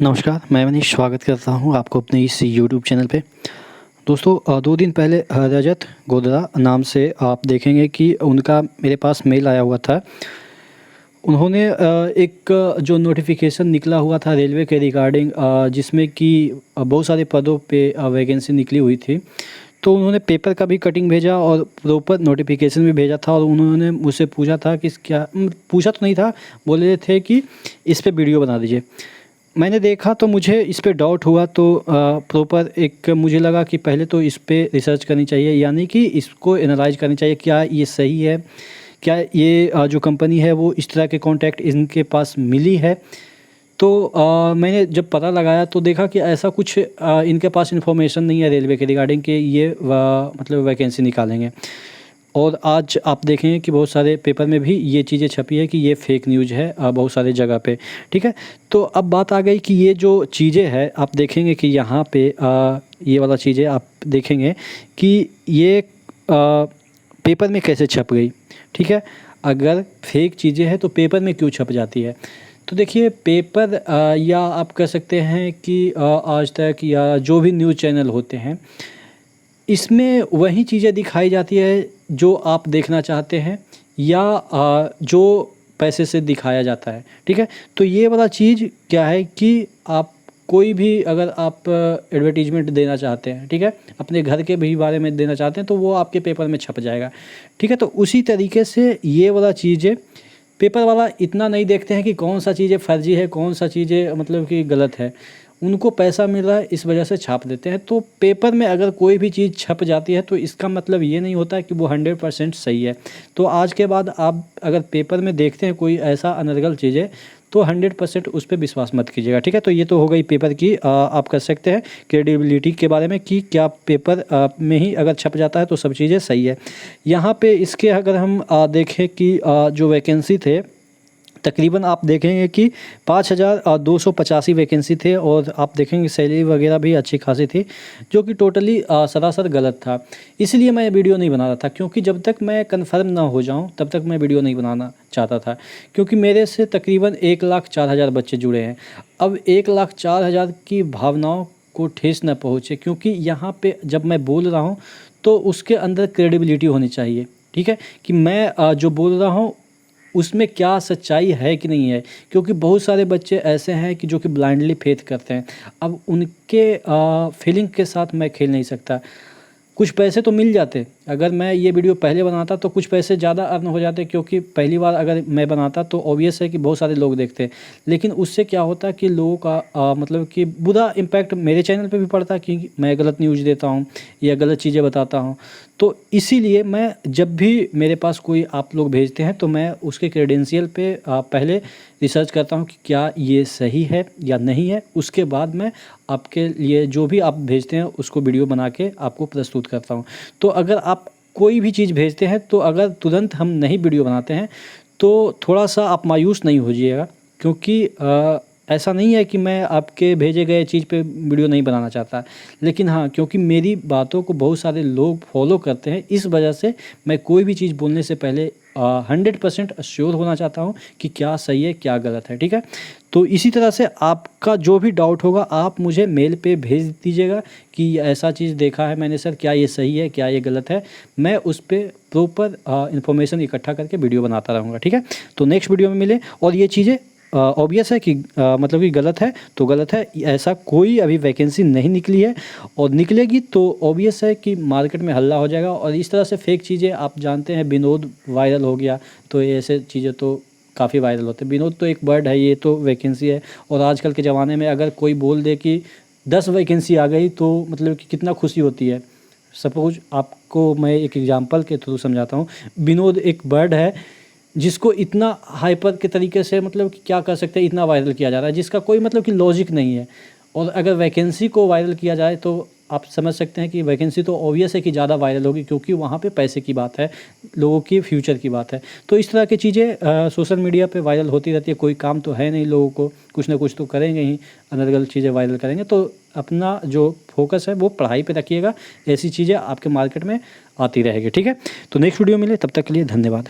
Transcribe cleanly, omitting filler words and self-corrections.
नमस्कार, मैं मनीष स्वागत करता हूँ आपको अपने इस यूट्यूब चैनल पे। दोस्तों 2 दिन पहले रजत गोधरा नाम से आप देखेंगे कि उनका मेरे पास मेल आया हुआ था। उन्होंने एक जो नोटिफ़िकेशन निकला हुआ था रेलवे के रिगार्डिंग जिसमें कि बहुत सारे पदों पे वैकेंसी निकली हुई थी। तो उन्होंने पेपर का भी कटिंग भेजा और प्रॉपर नोटिफ़िकेशन भी भेजा था और उन्होंने मुझसे पूछा था कि क्या पूछा तो नहीं था, बोले थे कि इस पे वीडियो बना दीजिए। मैंने देखा तो मुझे इस पे डाउट हुआ तो प्रॉपर एक मुझे लगा कि पहले तो इस पे रिसर्च करनी चाहिए, यानी कि इसको एनालाइज़ करनी चाहिए, क्या ये सही है? क्या ये जो कंपनी है वो इस तरह के कॉन्टैक्ट इनके पास मिली है? तो मैंने जब पता लगाया तो देखा कि ऐसा कुछ इनके पास इन्फॉर्मेशन नहीं है रेलवे के रिगार्डिंग कि ये मतलब वैकेंसी निकालेंगे। और आज आप देखेंगे कि बहुत सारे पेपर में भी ये चीज़ें छपी है कि ये फ़ेक न्यूज़ है बहुत सारे जगह पे, ठीक है? तो अब बात आ गई कि ये जो चीज़ें हैं आप देखेंगे कि यहाँ पे ये वाला चीज़ें आप देखेंगे कि ये पेपर में कैसे छप गई, ठीक है? अगर फ़ेक चीज़ें हैं तो पेपर में क्यों छप जाती है? तो देखिए पेपर या आप कह सकते हैं कि आज तक या जो भी न्यूज़ चैनल होते हैं, इसमें वही चीज़ें दिखाई जाती है जो आप देखना चाहते हैं या जो पैसे से दिखाया जाता है, ठीक है? तो ये वाला चीज़ क्या है कि आप कोई भी अगर आप एडवर्टाइज़मेंट देना चाहते हैं, ठीक है? अपने घर के भी बारे में देना चाहते हैं तो वो आपके पेपर में छप जाएगा, ठीक है? तो उसी तरीके से ये वाला चीज़ें पेपर वाला इतना नहीं देखते हैं कि कौन सा चीज़ें फ़र्ज़ी है, कौन सा चीज़ें मतलब कि गलत है। उनको पैसा मिल रहा है इस वजह से छाप देते हैं। तो पेपर में अगर कोई भी चीज़ छप जाती है तो इसका मतलब ये नहीं होता है कि वो 100% सही है। तो आज के बाद आप अगर पेपर में देखते हैं कोई ऐसा अनर्गल चीज़ें तो 100% उस पे विश्वास मत कीजिएगा, ठीक है? तो ये तो हो गई पेपर की आप कर सकते हैं क्रेडिबिलिटी के बारे में कि क्या पेपर में ही अगर छप जाता है तो सब चीज़ें सही है। यहाँ पे इसके अगर हम देखें कि जो वैकेंसी थे तकरीबन आप देखेंगे कि 5285 वैकेंसी थे और आप देखेंगे सैलरी वगैरह भी अच्छी खासी थी, जो कि टोटली सरासर गलत था। इसलिए मैं वीडियो नहीं बना रहा था क्योंकि जब तक मैं कन्फर्म ना हो जाऊं तब तक मैं वीडियो नहीं बनाना चाहता था, क्योंकि मेरे से तकरीबन 1,04,000 बच्चे जुड़े हैं। अब 1,04,000 की भावनाओं को ठेस न पहुँचे, क्योंकि यहाँ पे जब मैं बोल रहा हूँ तो उसके अंदर क्रेडिबिलिटी होनी चाहिए, ठीक है? कि मैं जो बोल रहा हूँ उसमें क्या सच्चाई है कि नहीं है, क्योंकि बहुत सारे बच्चे ऐसे हैं कि जो कि ब्लाइंडली फेथ करते हैं। अब उनके फीलिंग के साथ मैं खेल नहीं सकता। कुछ पैसे तो मिल जाते, अगर मैं ये वीडियो पहले बनाता तो कुछ पैसे ज़्यादा अर्न हो जाते, क्योंकि पहली बार अगर मैं बनाता तो ऑब्वियस है कि बहुत सारे लोग देखते। लेकिन उससे क्या होता कि लोगों का मतलब कि बुरा इम्पैक्ट मेरे चैनल पे भी पड़ता कि मैं गलत न्यूज़ देता हूँ या गलत चीज़ें बताता हूँ। तो इसीलिए मैं जब भी मेरे पास कोई आप लोग भेजते हैं तो मैं उसके क्रेडेंशियल पे पहले रिसर्च करता हूँ कि क्या ये सही है या नहीं है। उसके बाद मैं आपके लिए जो भी आप भेजते हैं उसको वीडियो बना के आपको प्रस्तुत करता हूँ। तो अगर आप कोई भी चीज़ भेजते हैं तो अगर तुरंत हम नहीं वीडियो बनाते हैं तो थोड़ा-सा आप मायूस नहीं होइएगा, क्योंकि ऐसा नहीं है कि मैं आपके भेजे गए चीज़ पे वीडियो नहीं बनाना चाहता। लेकिन हाँ, क्योंकि मेरी बातों को बहुत सारे लोग फॉलो करते हैं, इस वजह से मैं कोई भी चीज़ बोलने से पहले 100% श्योर होना चाहता हूँ कि क्या सही है, क्या गलत है, ठीक है? तो इसी तरह से आपका जो भी डाउट होगा आप मुझे मेल पे भेज दीजिएगा कि ऐसा चीज़ देखा है मैंने सर, क्या ये सही है, क्या ये गलत है? मैं उस पे प्रॉपर इन्फॉर्मेशन इकट्ठा करके वीडियो बनाता रहूँगा, ठीक है? तो नेक्स्ट वीडियो में मिलें। और ये चीज़ें ऑब्वियस है कि मतलब कि गलत है तो गलत है, ऐसा कोई अभी वैकेंसी नहीं निकली है और निकलेगी तो ऑब्वियस है कि मार्केट में हल्ला हो जाएगा। और इस तरह से फेक चीज़ें आप जानते हैं, विनोद वायरल हो गया तो ये ऐसे चीज़ें तो काफ़ी वायरल होते हैं। विनोद तो एक वर्ड है, ये तो वैकेंसी है। और आजकल के ज़माने में अगर कोई बोल दे कि 10 वैकेंसी आ गई तो मतलब कि कितना खुशी होती है। सपोज़ आपको मैं एक एग्जांपल के थ्रू समझाता हूँ। विनोद एक वर्ड है जिसको इतना हाइपर के तरीके से मतलब कि क्या कर सकते हैं, इतना वायरल किया जा रहा है जिसका कोई मतलब कि लॉजिक नहीं है। और अगर वैकेंसी को वायरल किया जाए तो आप समझ सकते हैं कि वैकेंसी तो ऑब्वियस है कि ज़्यादा वायरल होगी, क्योंकि वहाँ पे पैसे की बात है, लोगों की फ्यूचर की बात है। तो इस तरह की चीज़ें सोशल मीडिया पे वायरल होती रहती है। कोई काम तो है नहीं, लोगों को कुछ ना कुछ तो करेंगे ही, अनर्गल चीज़ें वायरल करेंगे। तो अपना जो फोकस है वो पढ़ाई पे रखिएगा, ऐसी चीज़ें आपके मार्केट में आती रहेगी, ठीक है? तो नेक्स्ट वीडियो मिले, तब तक के लिए धन्यवाद।